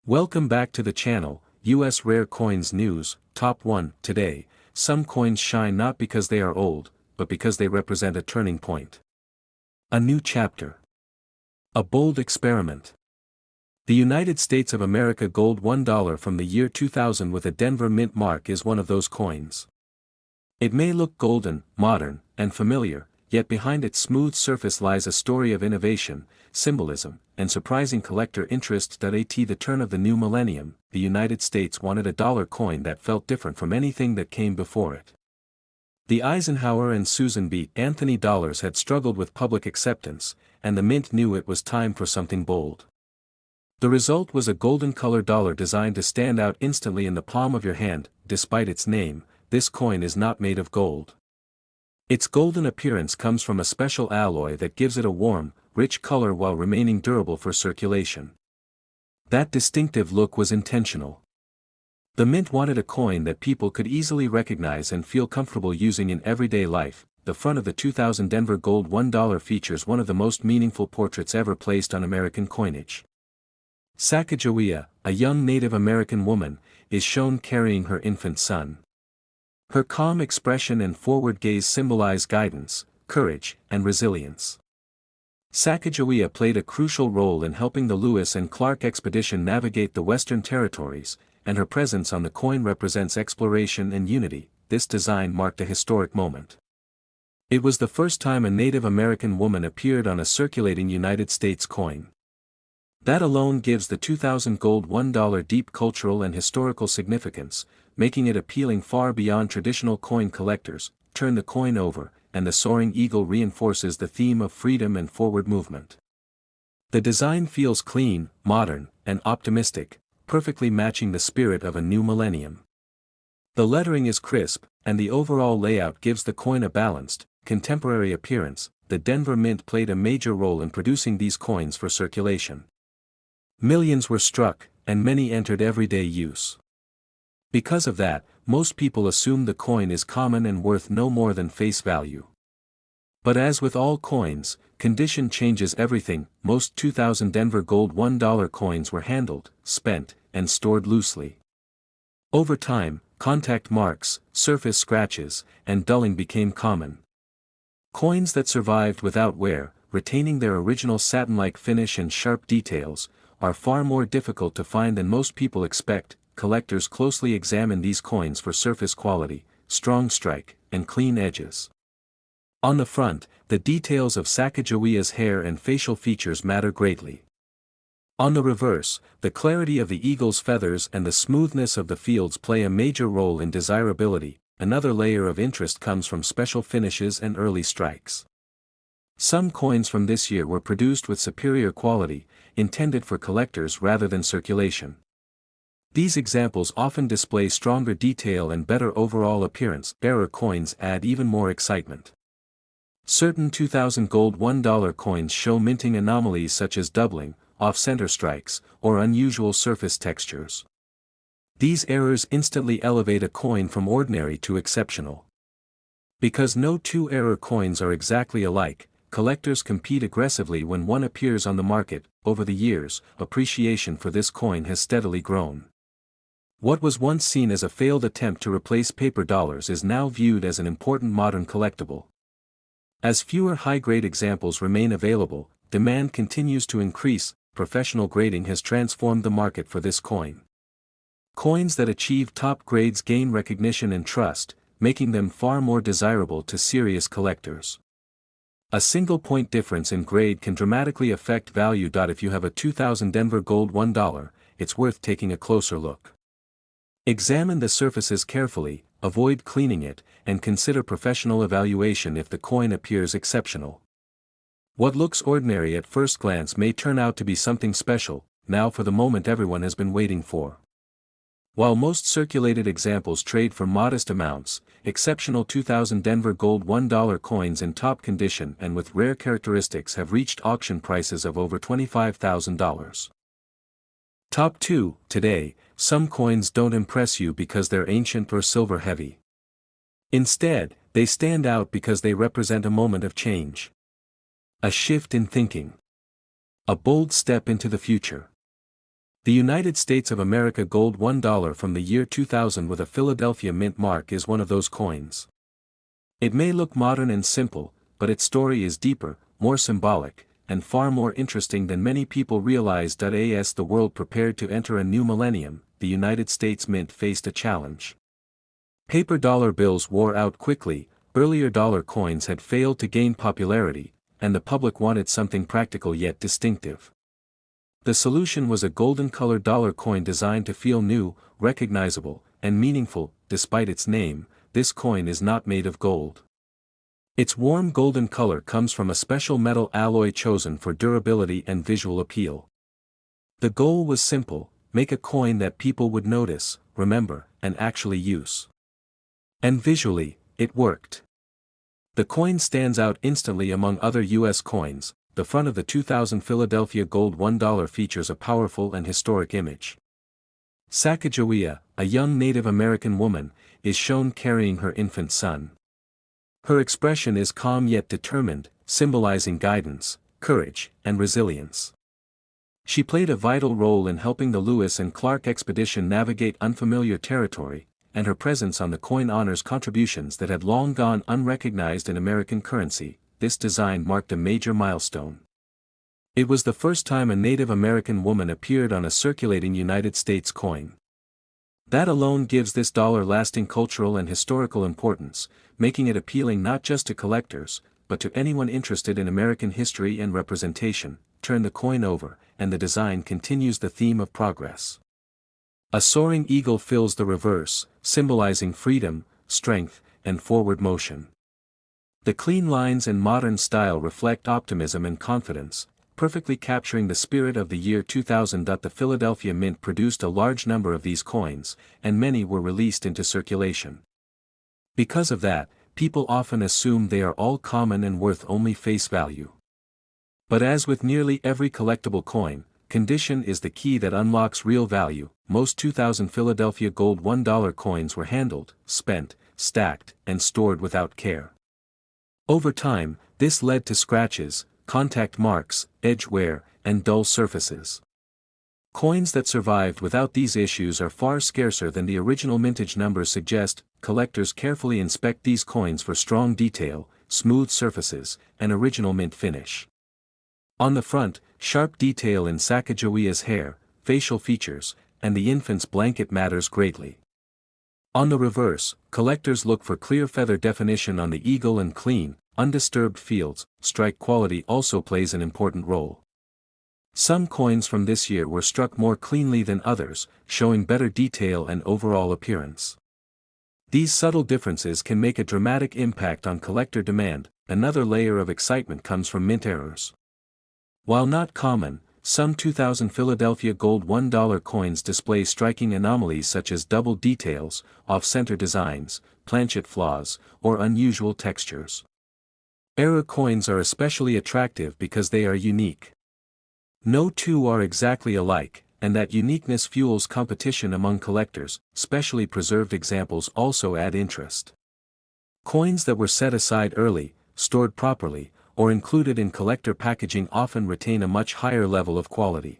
Welcome back to the channel, US Rare Coins News, Top 1. Today, some coins shine not because they are old, but because they represent a turning point. A new chapter. A bold experiment. The United States of America Gold $1 from the year 2000 with a Denver Mint mark is one of those coins. It may look golden, modern, and familiar, yet behind its smooth surface lies a story of innovation, symbolism, and surprising collector interest. At the turn of the new millennium, the United States wanted a dollar coin that felt different from anything that came before it. The Eisenhower and Susan B. Anthony dollars had struggled with public acceptance, and the Mint knew it was time for something bold. The result was a golden-colored dollar designed to stand out instantly in the palm of your hand. Despite its name, this coin is not made of gold. Its golden appearance comes from a special alloy that gives it a warm, rich color while remaining durable for circulation. That distinctive look was intentional. The Mint wanted a coin that people could easily recognize and feel comfortable using in everyday life. The front of the 2000 Denver Gold $1 features one of the most meaningful portraits ever placed on American coinage. Sacagawea, a young Native American woman, is shown carrying her infant son. Her calm expression and forward gaze symbolize guidance, courage, and resilience. Sacagawea played a crucial role in helping the Lewis and Clark expedition navigate the Western Territories, and her presence on the coin represents exploration and unity. This design marked a historic moment. It was the first time a Native American woman appeared on a circulating United States coin. That alone gives the 2000 Gold $1 deep cultural and historical significance, making it appealing far beyond traditional coin collectors. Turn the coin over, and the soaring eagle reinforces the theme of freedom and forward movement. The design feels clean, modern, and optimistic, perfectly matching the spirit of a new millennium. The lettering is crisp, and the overall layout gives the coin a balanced, contemporary appearance. The Denver Mint played a major role in producing these coins for circulation. Millions were struck, and many entered everyday use. Because of that, most people assume the coin is common and worth no more than face value. But as with all coins, condition changes everything. Most 2000 Denver Gold $1 coins were handled, spent, and stored loosely. Over time, contact marks, surface scratches, and dulling became common. Coins that survived without wear, retaining their original satin-like finish and sharp details, are far more difficult to find than most people expect. Collectors closely examine these coins for surface quality, strong strike, and clean edges. On the front, the details of Sacagawea's hair and facial features matter greatly. On the reverse, the clarity of the eagle's feathers and the smoothness of the fields play a major role in desirability. Another layer of interest comes from special finishes and early strikes. Some coins from this year were produced with superior quality, intended for collectors rather than circulation. These examples often display stronger detail and better overall appearance. Rarer coins add even more excitement. Certain 2000 Gold $1 coins show minting anomalies such as doubling, off-center strikes, or unusual surface textures. These errors instantly elevate a coin from ordinary to exceptional. Because no two error coins are exactly alike, collectors compete aggressively when one appears on the market. Over the years, appreciation for this coin has steadily grown. What was once seen as a failed attempt to replace paper dollars is now viewed as an important modern collectible. As fewer high-grade examples remain available, demand continues to increase. Professional grading has transformed the market for this coin. Coins that achieve top grades gain recognition and trust, making them far more desirable to serious collectors. A single point difference in grade can dramatically affect value. If you have a 2000 Denver Gold $1, it's worth taking a closer look. Examine the surfaces carefully, avoid cleaning it, and consider professional evaluation if the coin appears exceptional. What looks ordinary at first glance may turn out to be something special. Now for the moment everyone has been waiting for. While most circulated examples trade for modest amounts, exceptional 2000 Denver Gold $1 coins in top condition and with rare characteristics have reached auction prices of over $25,000. Top 2. Today, some coins don't impress you because they're ancient or silver heavy. Instead, they stand out because they represent a moment of change. A shift in thinking. A bold step into the future. The United States of America Gold $1 from the year 2000 with a Philadelphia Mint mark is one of those coins. It may look modern and simple, but its story is deeper, more symbolic, and far more interesting than many people realize. As the world prepared to enter a new millennium, the United States Mint faced a challenge. Paper dollar bills wore out quickly, earlier dollar coins had failed to gain popularity, and the public wanted something practical yet distinctive. The solution was a golden-colored dollar coin designed to feel new, recognizable, and meaningful. Despite its name, this coin is not made of gold. Its warm golden color comes from a special metal alloy chosen for durability and visual appeal. The goal was simple: make a coin that people would notice, remember, and actually use. And visually, it worked. The coin stands out instantly among other U.S. coins. The front of the 2000 Philadelphia Gold $1 features a powerful and historic image. Sacagawea, a young Native American woman, is shown carrying her infant son. Her expression is calm yet determined, symbolizing guidance, courage, and resilience. She played a vital role in helping the Lewis and Clark expedition navigate unfamiliar territory, and her presence on the coin honors contributions that had long gone unrecognized in American currency. This design marked a major milestone. It was the first time a Native American woman appeared on a circulating United States coin. That alone gives this dollar lasting cultural and historical importance, making it appealing not just to collectors, but to anyone interested in American history and representation. Turn the coin over, and the design continues the theme of progress. A soaring eagle fills the reverse, symbolizing freedom, strength, and forward motion. The clean lines and modern style reflect optimism and confidence, perfectly capturing the spirit of the year 2000. The Philadelphia Mint produced a large number of these coins, and many were released into circulation. Because of that, people often assume they are all common and worth only face value. But as with nearly every collectible coin, condition is the key that unlocks real value. Most 2000 Philadelphia Gold $1 coins were handled, spent, stacked, and stored without care. Over time, this led to scratches, contact marks, edge wear, and dull surfaces. Coins that survived without these issues are far scarcer than the original mintage numbers suggest. Collectors carefully inspect these coins for strong detail, smooth surfaces, and original mint finish. On the front, sharp detail in Sacagawea's hair, facial features, and the infant's blanket matters greatly. On the reverse, collectors look for clear feather definition on the eagle and clean, undisturbed fields. Strike quality also plays an important role. Some coins from this year were struck more cleanly than others, showing better detail and overall appearance. These subtle differences can make a dramatic impact on collector demand. Another layer of excitement comes from mint errors. While not common, some 2000 Philadelphia Gold $1 coins display striking anomalies such as double details, off-center designs, planchet flaws, or unusual textures. Error coins are especially attractive because they are unique. No two are exactly alike, and that uniqueness fuels competition among collectors. Specially preserved examples also add interest. Coins that were set aside early, stored properly, or included in collector packaging often retain a much higher level of quality.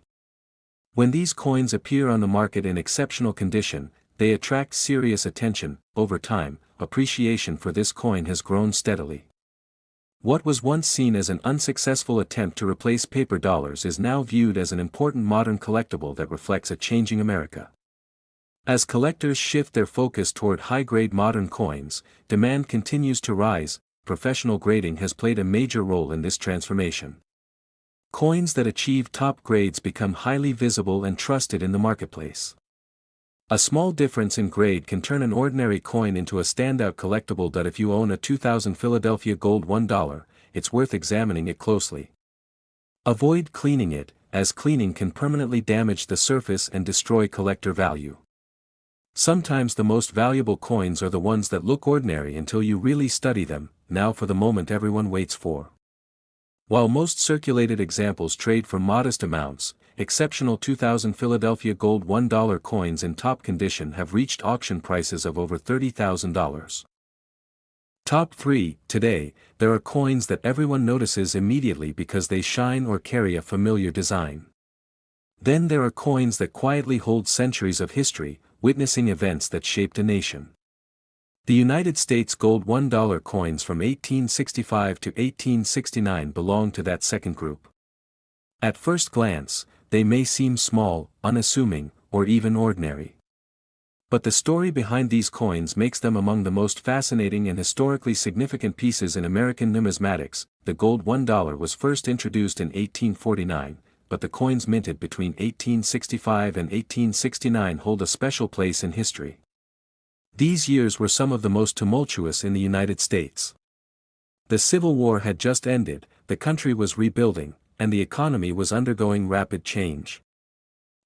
When these coins appear on the market in exceptional condition, they attract serious attention. Over time, appreciation for this coin has grown steadily. What was once seen as an unsuccessful attempt to replace paper dollars is now viewed as an important modern collectible that reflects a changing America. As collectors shift their focus toward high-grade modern coins, demand continues to rise. Professional grading has played a major role in this transformation. Coins that achieve top grades become highly visible and trusted in the marketplace. A small difference in grade can turn an ordinary coin into a standout collectible. If you own a 2000 Philadelphia Gold $1, it's worth examining it closely. Avoid cleaning it, as cleaning can permanently damage the surface and destroy collector value. Sometimes the most valuable coins are the ones that look ordinary until you really study them. Now for the moment everyone waits for. While most circulated examples trade for modest amounts, exceptional 2000 Philadelphia Gold $1 coins in top condition have reached auction prices of over $30,000. Top 3. Today, there are coins that everyone notices immediately because they shine or carry a familiar design. Then there are coins that quietly hold centuries of history, witnessing events that shaped a nation. The United States gold $1 coins from 1865 to 1869 belong to that second group. At first glance, they may seem small, unassuming, or even ordinary. But the story behind these coins makes them among the most fascinating and historically significant pieces in American numismatics. The gold $1 was first introduced in 1849, but the coins minted between 1865 and 1869 hold a special place in history. These years were some of the most tumultuous in the United States. The Civil War had just ended, the country was rebuilding, and the economy was undergoing rapid change.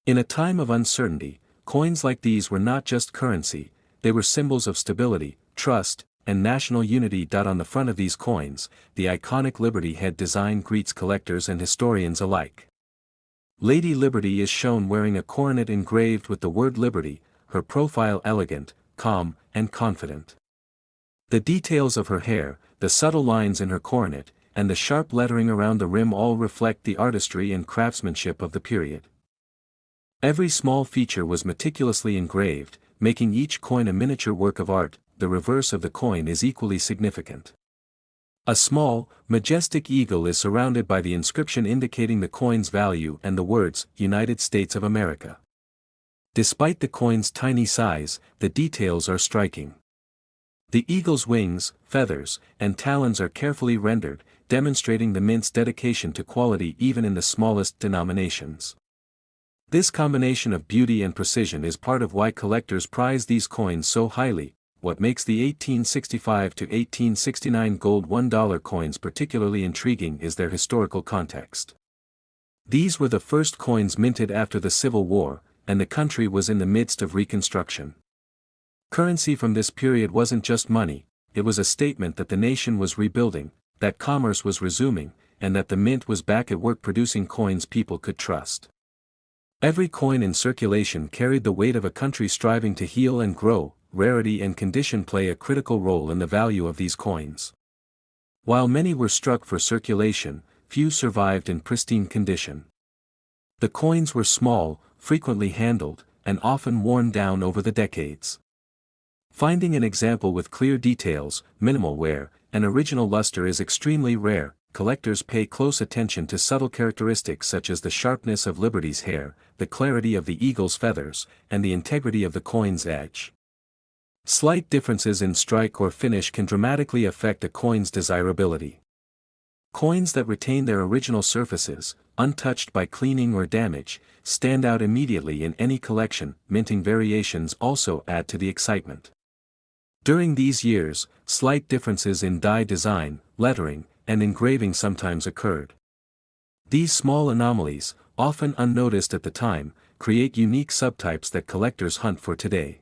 In a time of uncertainty, coins like these were not just currency, they were symbols of stability, trust, and national unity. On the front of these coins, the iconic Liberty Head design greets collectors and historians alike. Lady Liberty is shown wearing a coronet engraved with the word Liberty, her profile elegant, calm, and confident. The details of her hair, the subtle lines in her coronet, and the sharp lettering around the rim all reflect the artistry and craftsmanship of the period. Every small feature was meticulously engraved, making each coin a miniature work of art. The reverse of the coin is equally significant. A small, majestic eagle is surrounded by the inscription indicating the coin's value and the words, United States of America. Despite the coin's tiny size, the details are striking. The eagle's wings, feathers, and talons are carefully rendered, demonstrating the mint's dedication to quality even in the smallest denominations. This combination of beauty and precision is part of why collectors prize these coins so highly. What makes the 1865 to 1869 gold $1 coins particularly intriguing is their historical context. These were the first coins minted after the Civil War, and the country was in the midst of reconstruction. Currency from this period wasn't just money, it was a statement that the nation was rebuilding, that commerce was resuming, and that the mint was back at work producing coins people could trust. Every coin in circulation carried the weight of a country striving to heal and grow. Rarity and condition play a critical role in the value of these coins. While many were struck for circulation, few survived in pristine condition. The coins were small, frequently handled, and often worn down over the decades. Finding an example with clear details, minimal wear, and original luster is extremely rare. Collectors pay close attention to subtle characteristics such as the sharpness of Liberty's hair, the clarity of the eagle's feathers, and the integrity of the coin's edge. Slight differences in strike or finish can dramatically affect a coin's desirability. Coins that retain their original surfaces, untouched by cleaning or damage, stand out immediately in any collection. Minting variations also add to the excitement. During these years, slight differences in die design, lettering, and engraving sometimes occurred. These small anomalies, often unnoticed at the time, create unique subtypes that collectors hunt for today.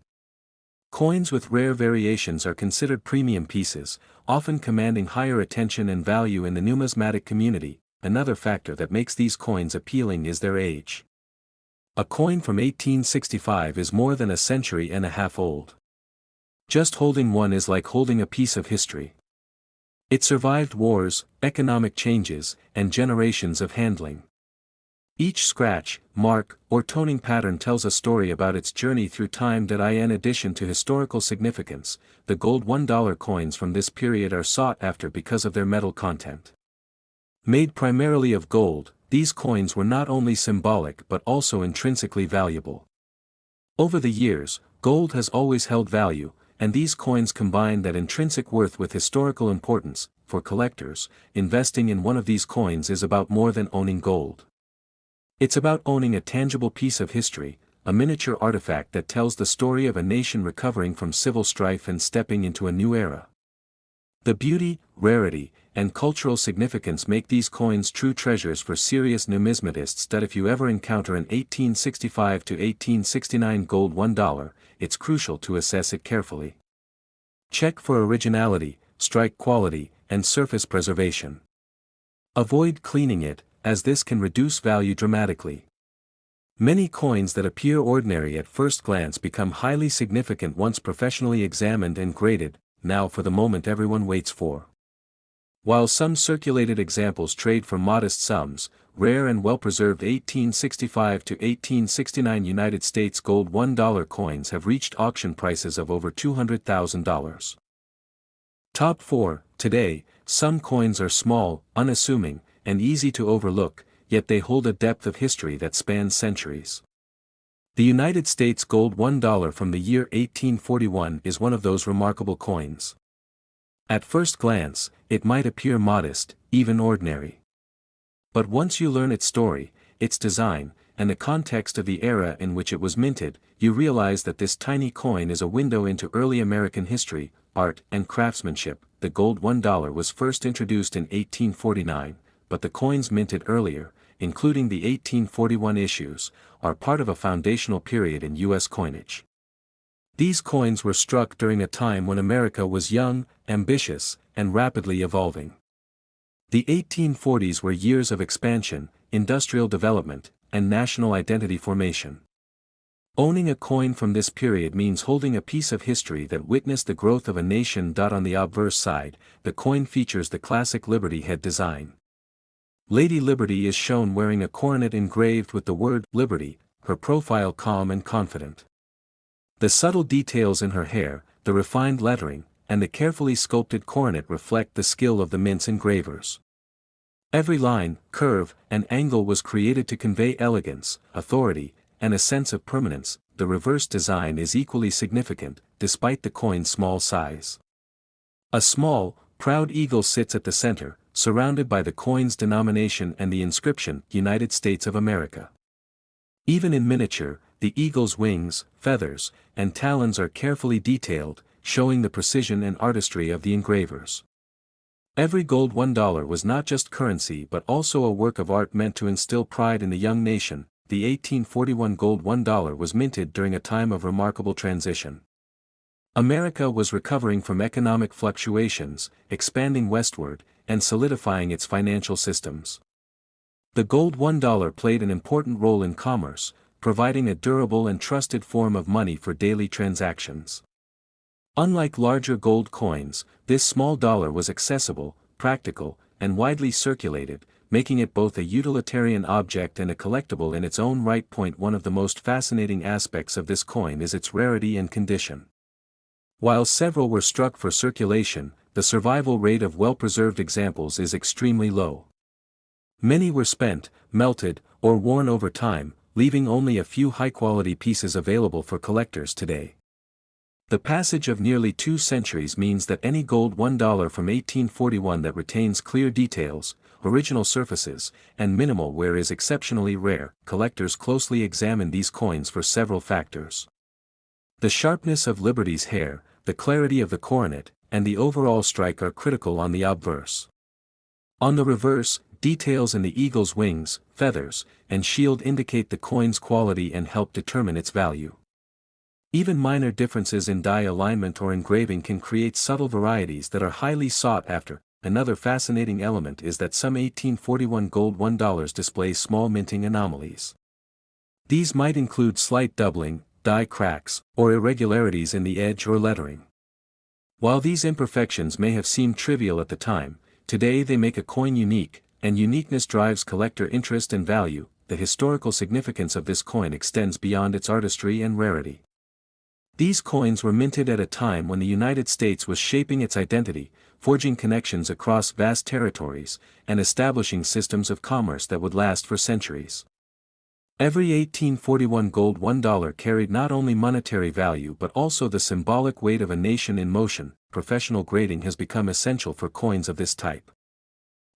Coins with rare variations are considered premium pieces, often commanding higher attention and value in the numismatic community. Another factor that makes these coins appealing is their age. A coin from 1865 is more than a century and a half old. Just holding one is like holding a piece of history. It survived wars, economic changes, and generations of handling. Each scratch, mark, or toning pattern tells a story about its journey through time. In addition to historical significance, the gold $1 coins from this period are sought after because of their metal content. Made primarily of gold, these coins were not only symbolic but also intrinsically valuable. Over the years, gold has always held value, and these coins combine that intrinsic worth with historical importance. For collectors, investing in one of these coins is about more than owning gold. It's about owning a tangible piece of history, a miniature artifact that tells the story of a nation recovering from civil strife and stepping into a new era. The beauty, rarity, and cultural significance make these coins true treasures for serious numismatists. If you ever encounter an 1865 to 1869 gold $1, it's crucial to assess it carefully. Check for originality, strike quality, and surface preservation. Avoid cleaning it, as this can reduce value dramatically. Many coins that appear ordinary at first glance become highly significant once professionally examined and graded. Now for the moment everyone waits for. While some circulated examples trade for modest sums, rare and well-preserved 1865 to 1869 United States gold $1 coins have reached auction prices of over $200,000. Top 4. Today, some coins are small, unassuming, and easy to overlook, yet they hold a depth of history that spans centuries. The United States gold $1 from the year 1841 is one of those remarkable coins. At first glance, it might appear modest, even ordinary. But once you learn its story, its design, and the context of the era in which it was minted, you realize that this tiny coin is a window into early American history, art, and craftsmanship. The gold $1 was first introduced in 1849, but the coins minted earlier, including the 1841 issues, are part of a foundational period in U.S. coinage. These coins were struck during a time when America was young, ambitious, and rapidly evolving. The 1840s were years of expansion, industrial development, and national identity formation. Owning a coin from this period means holding a piece of history that witnessed the growth of a nation. On the obverse side, the coin features the classic Liberty head design. Lady Liberty is shown wearing a coronet engraved with the word Liberty, her profile calm and confident. The subtle details in her hair, the refined lettering, and the carefully sculpted coronet reflect the skill of the mint's engravers. Every line, curve, and angle was created to convey elegance, authority, and a sense of permanence. The reverse design is equally significant, despite the coin's small size. A small, proud eagle sits at the center, surrounded by the coin's denomination and the inscription, United States of America. Even in miniature, the eagle's wings, feathers, and talons are carefully detailed, showing the precision and artistry of the engravers. Every gold $1 was not just currency but also a work of art meant to instill pride in the young nation. The 1841 gold $1 was minted during a time of remarkable transition. America was recovering from economic fluctuations, expanding westward, and solidifying its financial systems. The gold $1 played an important role in commerce, providing a durable and trusted form of money for daily transactions. Unlike larger gold coins, this small dollar was accessible, practical, and widely circulated, making it both a utilitarian object and a collectible in its own right. One of the most fascinating aspects of this coin is its rarity and condition. While several were struck for circulation, the survival rate of well-preserved examples is extremely low. Many were spent, melted, or worn over time, leaving only a few high-quality pieces available for collectors today. The passage of nearly 2 centuries means that any gold $1 from 1841 that retains clear details, original surfaces, and minimal wear is exceptionally rare. Collectors closely examine these coins for several factors. The sharpness of Liberty's hair, the clarity of the coronet, and the overall strike are critical on the obverse. On the reverse, details in the eagle's wings, feathers, and shield indicate the coin's quality and help determine its value. Even minor differences in die alignment or engraving can create subtle varieties that are highly sought after. Another fascinating element is that some 1841 gold $1 display small minting anomalies. These might include slight doubling, die cracks, or irregularities in the edge or lettering. While these imperfections may have seemed trivial at the time, today they make a coin unique, and uniqueness drives collector interest and value. The historical significance of this coin extends beyond its artistry and rarity. These coins were minted at a time when the United States was shaping its identity, forging connections across vast territories, and establishing systems of commerce that would last for centuries. Every 1841 gold $1 carried not only monetary value but also the symbolic weight of a nation in motion. Professional grading has become essential for coins of this type.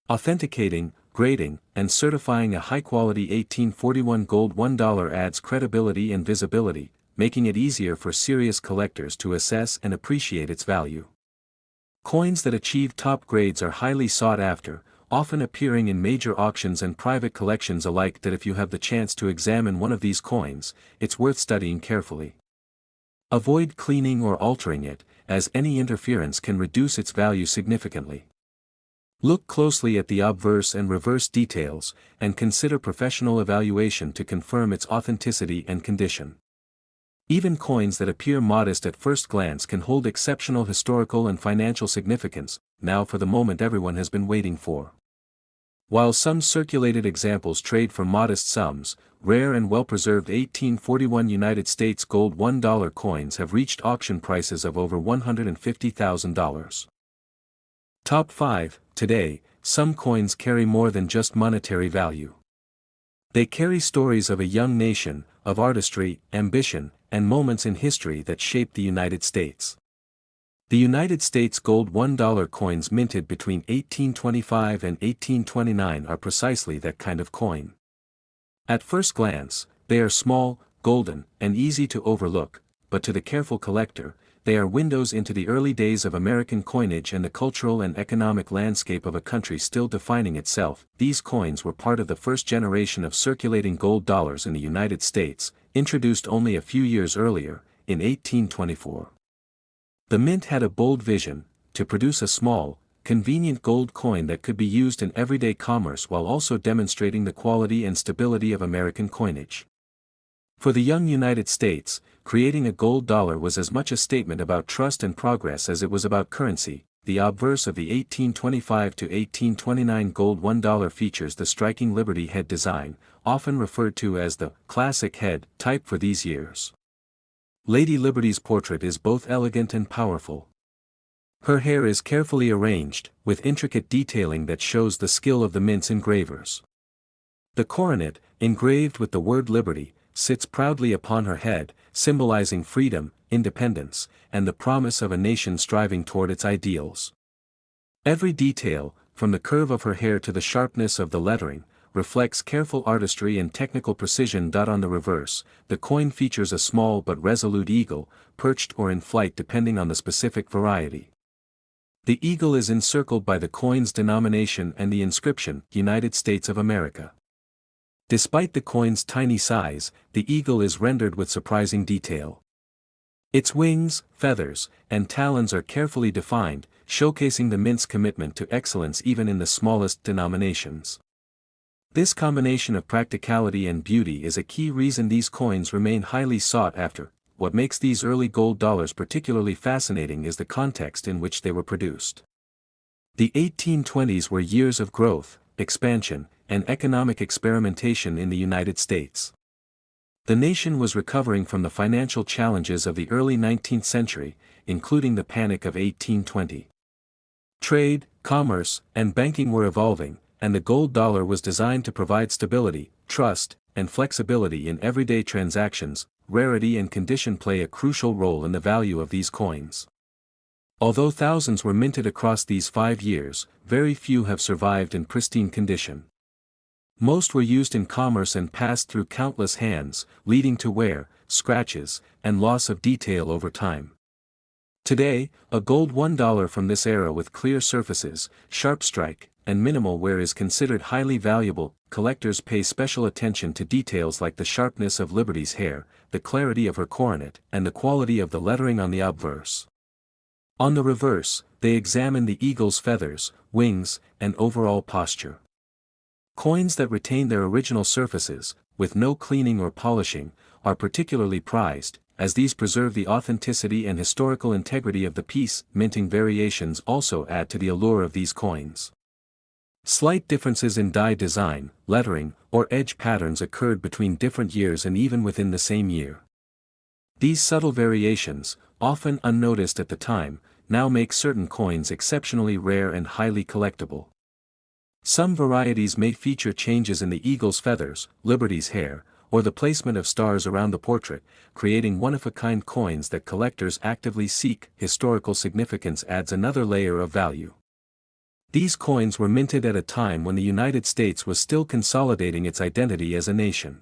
Authenticating, grading, and certifying a high-quality 1841 gold $1 adds credibility and visibility, making it easier for serious collectors to assess and appreciate its value. Coins that achieve top grades are highly sought after, often appearing in major auctions and private collections alike. If you have the chance to examine one of these coins, it's worth studying carefully. Avoid cleaning or altering it, as any interference can reduce its value significantly. Look closely at the obverse and reverse details, and consider professional evaluation to confirm its authenticity and condition. Even coins that appear modest at first glance can hold exceptional historical and financial significance, now for the moment everyone has been waiting for. While some circulated examples trade for modest sums, rare and well-preserved 1841 United States gold $1 coins have reached auction prices of over $150,000. Top 5. Today, some coins carry more than just monetary value. They carry stories of a young nation, of artistry, ambition, and moments in history that shaped the United States. The United States gold $1 coins minted between 1825 and 1829 are precisely that kind of coin. At first glance, they are small, golden, and easy to overlook, but to the careful collector, they are windows into the early days of American coinage and the cultural and economic landscape of a country still defining itself. These coins were part of the first generation of circulating gold dollars in the United States, introduced only a few years earlier, in 1824. The mint had a bold vision, to produce a small, convenient gold coin that could be used in everyday commerce while also demonstrating the quality and stability of American coinage. For the young United States, creating a gold dollar was as much a statement about trust and progress as it was about currency. The obverse of the 1825 to 1829 gold $1 features the striking Liberty head design, often referred to as the classic head type for these years. Lady Liberty's portrait is both elegant and powerful. Her hair is carefully arranged, with intricate detailing that shows the skill of the mint's engravers. The coronet, engraved with the word Liberty, sits proudly upon her head, symbolizing freedom, independence, and the promise of a nation striving toward its ideals. Every detail, from the curve of her hair to the sharpness of the lettering, reflects careful artistry and technical precision. On the reverse, the coin features a small but resolute eagle, perched or in flight depending on the specific variety. The eagle is encircled by the coin's denomination and the inscription, United States of America. Despite the coin's tiny size, the eagle is rendered with surprising detail. Its wings, feathers, and talons are carefully defined, showcasing the mint's commitment to excellence even in the smallest denominations. This combination of practicality and beauty is a key reason these coins remain highly sought after. What makes these early gold dollars particularly fascinating is the context in which they were produced. The 1820s were years of growth, expansion, and economic experimentation in the United States. The nation was recovering from the financial challenges of the early 19th century, including the Panic of 1820. Trade, commerce, and banking were evolving, and the gold dollar was designed to provide stability, trust, and flexibility in everyday transactions. Rarity and condition play a crucial role in the value of these coins. Although thousands were minted across these 5 years, very few have survived in pristine condition. Most were used in commerce and passed through countless hands, leading to wear, scratches, and loss of detail over time. Today, a gold $1 from this era with clear surfaces, sharp strike, and minimal wear is considered highly valuable. Collectors pay special attention to details like the sharpness of Liberty's hair, the clarity of her coronet, and the quality of the lettering on the obverse. On the reverse, they examine the eagle's feathers, wings, and overall posture. Coins that retain their original surfaces, with no cleaning or polishing, are particularly prized, as these preserve the authenticity and historical integrity of the piece. Minting variations also add to the allure of these coins. Slight differences in die design, lettering, or edge patterns occurred between different years and even within the same year. These subtle variations, often unnoticed at the time, now make certain coins exceptionally rare and highly collectible. Some varieties may feature changes in the eagle's feathers, Liberty's hair, or the placement of stars around the portrait, creating one-of-a-kind coins that collectors actively seek. Historical significance adds another layer of value. These coins were minted at a time when the United States was still consolidating its identity as a nation.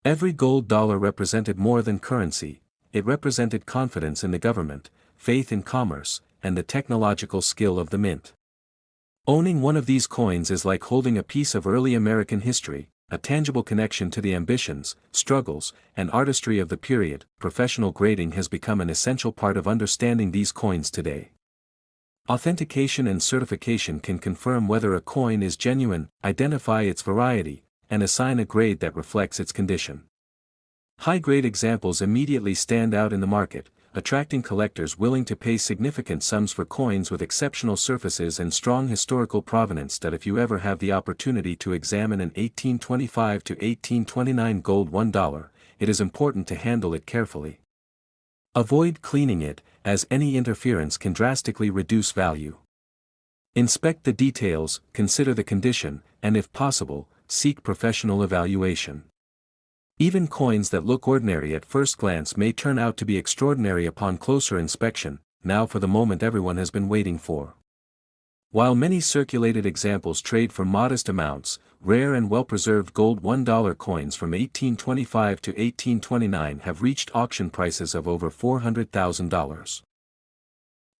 Every gold dollar represented more than currency, it represented confidence in the government, faith in commerce, and the technological skill of the mint. Owning one of these coins is like holding a piece of early American history, a tangible connection to the ambitions, struggles, and artistry of the period. Professional grading has become an essential part of understanding these coins today. Authentication and certification can confirm whether a coin is genuine, identify its variety, and assign a grade that reflects its condition. High-grade examples immediately stand out in the market, attracting collectors willing to pay significant sums for coins with exceptional surfaces and strong historical provenance. That if you ever have the opportunity to examine an 1825 to 1829 gold $1, it is important to handle it carefully. Avoid cleaning it, as any interference can drastically reduce value. Inspect the details, consider the condition, and if possible, seek professional evaluation. Even coins that look ordinary at first glance may turn out to be extraordinary upon closer inspection. Now for the moment everyone has been waiting for. While many circulated examples trade for modest amounts, rare and well-preserved gold $1 coins from 1825 to 1829 have reached auction prices of over $400,000.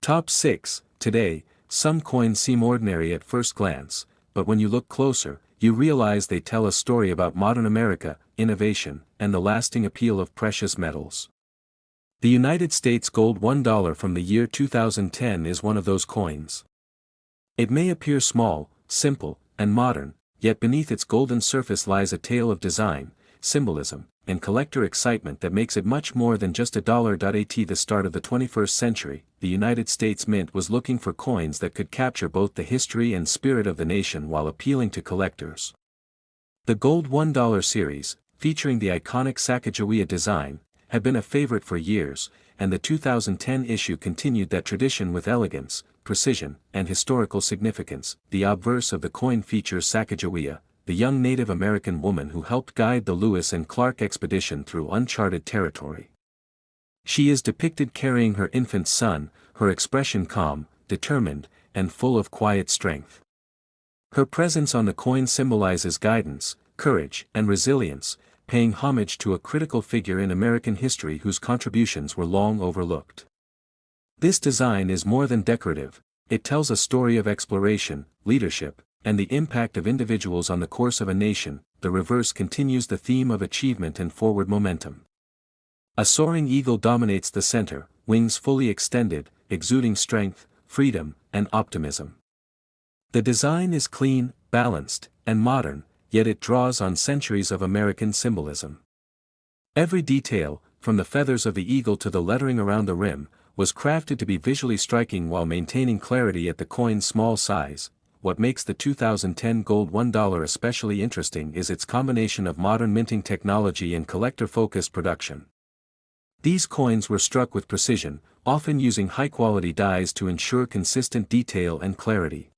Top 6. Today, some coins seem ordinary at first glance, but when you look closer, you realize they tell a story about modern America, innovation, and the lasting appeal of precious metals. The United States gold $1 from the year 2010 is one of those coins. It may appear small, simple, and modern, yet beneath its golden surface lies a tale of design, symbolism, and collector excitement that makes it much more than just a dollar. At the start of the 21st century, the United States Mint was looking for coins that could capture both the history and spirit of the nation while appealing to collectors. The gold $1 series, featuring the iconic Sacagawea design, had been a favorite for years, and the 2010 issue continued that tradition with elegance, precision, and historical significance. The obverse of the coin features Sacagawea, the young Native American woman who helped guide the Lewis and Clark expedition through uncharted territory. She is depicted carrying her infant son, her expression calm, determined, and full of quiet strength. Her presence on the coin symbolizes guidance, courage, and resilience, paying homage to a critical figure in American history whose contributions were long overlooked. This design is more than decorative, it tells a story of exploration, leadership, and the impact of individuals on the course of a nation. The reverse continues the theme of achievement and forward momentum. A soaring eagle dominates the center, wings fully extended, exuding strength, freedom, and optimism. The design is clean, balanced, and modern, yet it draws on centuries of American symbolism. Every detail, from the feathers of the eagle to the lettering around the rim, was crafted to be visually striking while maintaining clarity at the coin's small size. What makes the 2010 gold $1 especially interesting is its combination of modern minting technology and collector-focused production. These coins were struck with precision, often using high-quality dies to ensure consistent detail and clarity.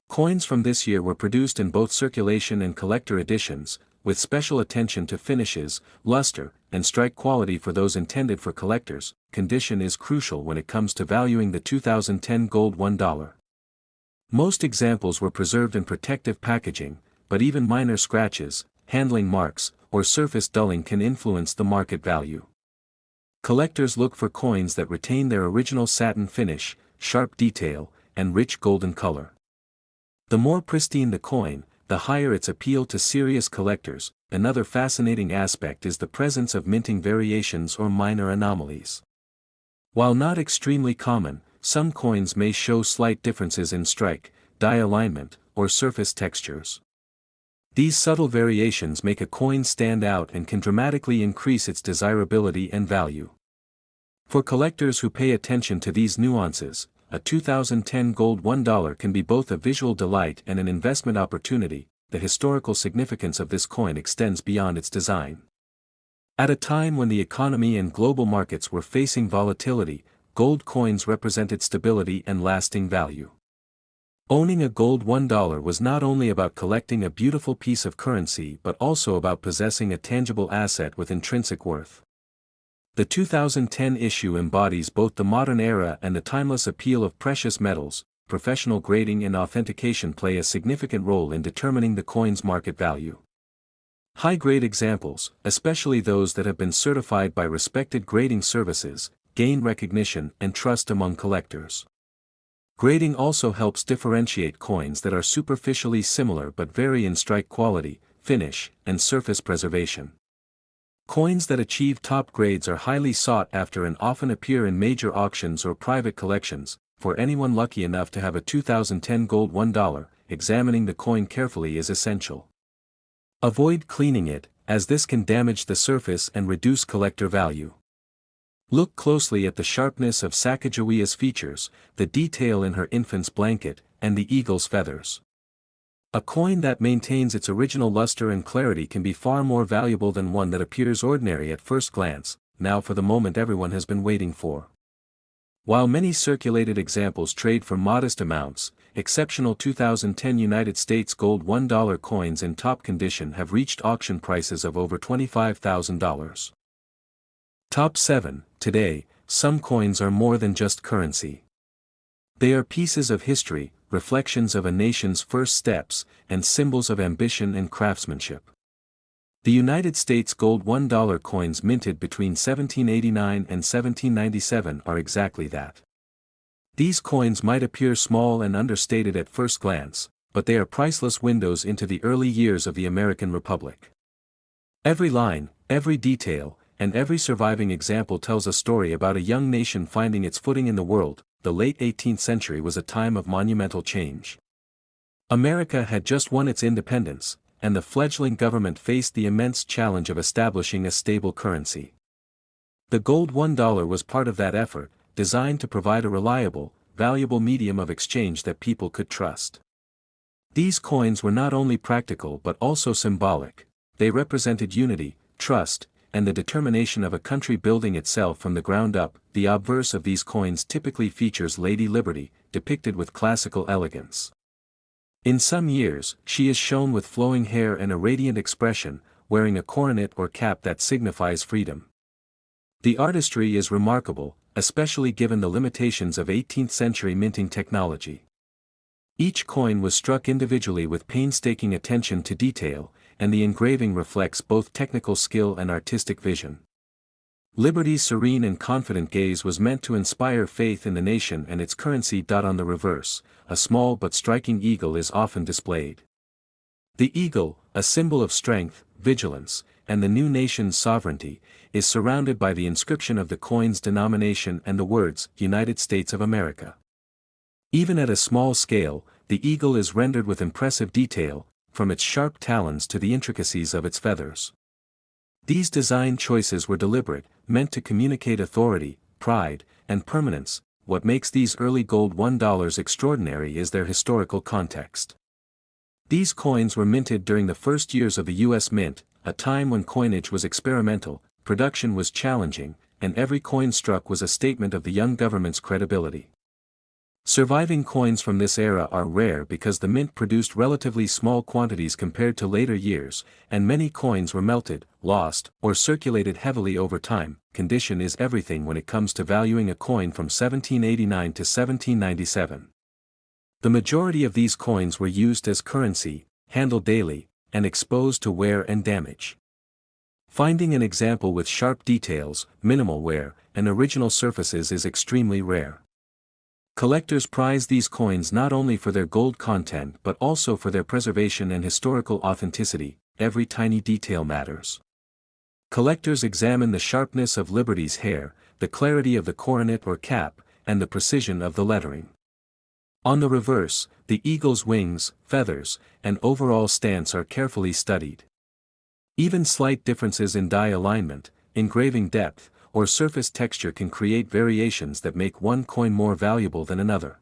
Coins from this year were produced in both circulation and collector editions, with special attention to finishes, luster, and strike quality for those intended for collectors. Condition is crucial when it comes to valuing the 2010 gold $1. Most examples were preserved in protective packaging, but even minor scratches, handling marks, or surface dulling can influence the market value. Collectors look for coins that retain their original satin finish, sharp detail, and rich golden color. The more pristine the coin, the higher its appeal to serious collectors. Another fascinating aspect is the presence of minting variations or minor anomalies. While not extremely common, some coins may show slight differences in strike, die alignment, or surface textures. These subtle variations make a coin stand out and can dramatically increase its desirability and value. For collectors who pay attention to these nuances, a 2010 gold $1 can be both a visual delight and an investment opportunity. The historical significance of this coin extends beyond its design. At a time when the economy and global markets were facing volatility, gold coins represented stability and lasting value. Owning a gold $1 was not only about collecting a beautiful piece of currency but also about possessing a tangible asset with intrinsic worth. The 2010 issue embodies both the modern era and the timeless appeal of precious metals. Professional grading and authentication play a significant role in determining the coin's market value. High-grade examples, especially those that have been certified by respected grading services, gain recognition and trust among collectors. Grading also helps differentiate coins that are superficially similar but vary in strike quality, finish, and surface preservation. Coins that achieve top grades are highly sought after and often appear in major auctions or private collections. For anyone lucky enough to have a 2010 gold $1, examining the coin carefully is essential. Avoid cleaning it, as this can damage the surface and reduce collector value. Look closely at the sharpness of Sacagawea's features, the detail in her infant's blanket, and the eagle's feathers. A coin that maintains its original luster and clarity can be far more valuable than one that appears ordinary at first glance. Now for the moment everyone has been waiting for. While many circulated examples trade for modest amounts, exceptional 2010 United States gold $1 coins in top condition have reached auction prices of over $25,000. Top 7. Today, some coins are more than just currency. They are pieces of history, reflections of a nation's first steps, and symbols of ambition and craftsmanship. The United States gold $1 coins minted between 1789 and 1797 are exactly that. These coins might appear small and understated at first glance, but they are priceless windows into the early years of the American Republic. Every line, every detail, and every surviving example tells a story about a young nation finding its footing in the world. The late 18th century was a time of monumental change. America had just won its independence, and the fledgling government faced the immense challenge of establishing a stable currency. The gold $1 was part of that effort, designed to provide a reliable, valuable medium of exchange that people could trust. These coins were not only practical but also symbolic. They represented unity, trust, and the determination of a country building itself from the ground up. The obverse of these coins typically features Lady Liberty, depicted with classical elegance. In some years, she is shown with flowing hair and a radiant expression, wearing a coronet or cap that signifies freedom. The artistry is remarkable, especially given the limitations of 18th century minting technology. Each coin was struck individually with painstaking attention to detail, and the engraving reflects both technical skill and artistic vision. Liberty's serene and confident gaze was meant to inspire faith in the nation and its currency. On the reverse, a small but striking eagle is often displayed. The eagle, a symbol of strength, vigilance, and the new nation's sovereignty, is surrounded by the inscription of the coin's denomination and the words, United States of America. Even at a small scale, the eagle is rendered with impressive detail, from its sharp talons to the intricacies of its feathers. These design choices were deliberate, meant to communicate authority, pride, and permanence. What makes these early gold $1 extraordinary is their historical context. These coins were minted during the first years of the U.S. Mint, a time when coinage was experimental, production was challenging, and every coin struck was a statement of the young government's credibility. Surviving coins from this era are rare because the mint produced relatively small quantities compared to later years, and many coins were melted, lost, or circulated heavily over time. Condition is everything when it comes to valuing a coin from 1789 to 1797. The majority of these coins were used as currency, handled daily, and exposed to wear and damage. Finding an example with sharp details, minimal wear, and original surfaces is extremely rare. Collectors prize these coins not only for their gold content but also for their preservation and historical authenticity. Every tiny detail matters. Collectors examine the sharpness of Liberty's hair, the clarity of the coronet or cap, and the precision of the lettering. On the reverse, the eagle's wings, feathers, and overall stance are carefully studied. Even slight differences in die alignment, engraving depth, or surface texture can create variations that make one coin more valuable than another.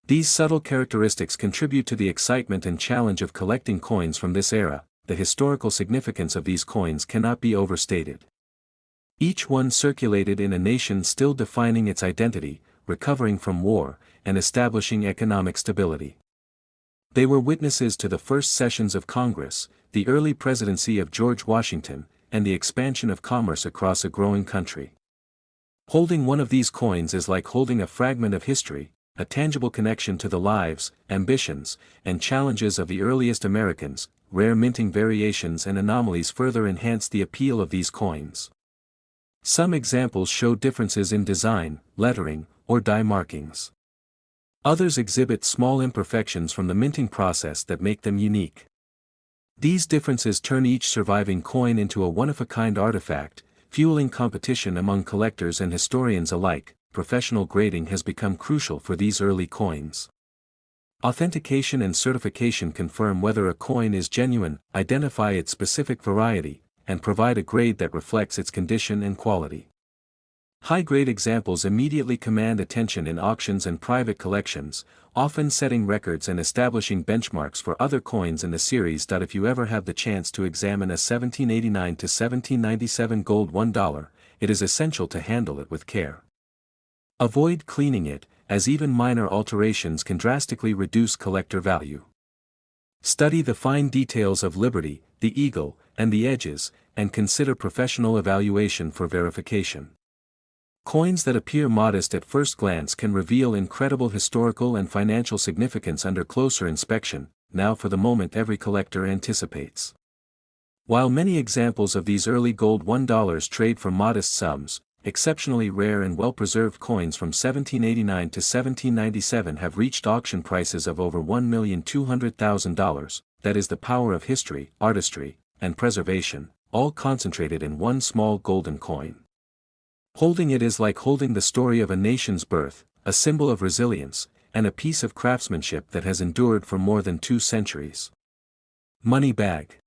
These subtle characteristics contribute to the excitement and challenge of collecting coins from this era. The historical significance of these coins cannot be overstated. Each one circulated in a nation still defining its identity, recovering from war, and establishing economic stability. They were witnesses to the first sessions of Congress, the early presidency of George Washington, and the expansion of commerce across a growing country. Holding one of these coins is like holding a fragment of history, a tangible connection to the lives, ambitions, and challenges of the earliest Americans. Rare minting variations and anomalies further enhance the appeal of these coins. Some examples show differences in design, lettering, or die markings. Others exhibit small imperfections from the minting process that make them unique. These differences turn each surviving coin into a one-of-a-kind artifact, fueling competition among collectors and historians alike. Professional grading has become crucial for these early coins. Authentication and certification confirm whether a coin is genuine, identify its specific variety, and provide a grade that reflects its condition and quality. High-grade examples immediately command attention in auctions and private collections, often setting records and establishing benchmarks for other coins in the series. If you ever have the chance to examine a 1789 to 1797 gold $1, it is essential to handle it with care. Avoid cleaning it, as even minor alterations can drastically reduce collector value. Study the fine details of Liberty, the Eagle, and the edges, and consider professional evaluation for verification. Coins that appear modest at first glance can reveal incredible historical and financial significance under closer inspection. Now for the moment every collector anticipates. While many examples of these early gold $1 trade for modest sums, exceptionally rare and well-preserved coins from 1789 to 1797 have reached auction prices of over $1,200,000. That is the power of history, artistry, and preservation, all concentrated in one small golden coin. Holding it is like holding the story of a nation's birth, a symbol of resilience, and a piece of craftsmanship that has endured for more than 2 centuries. Money bag.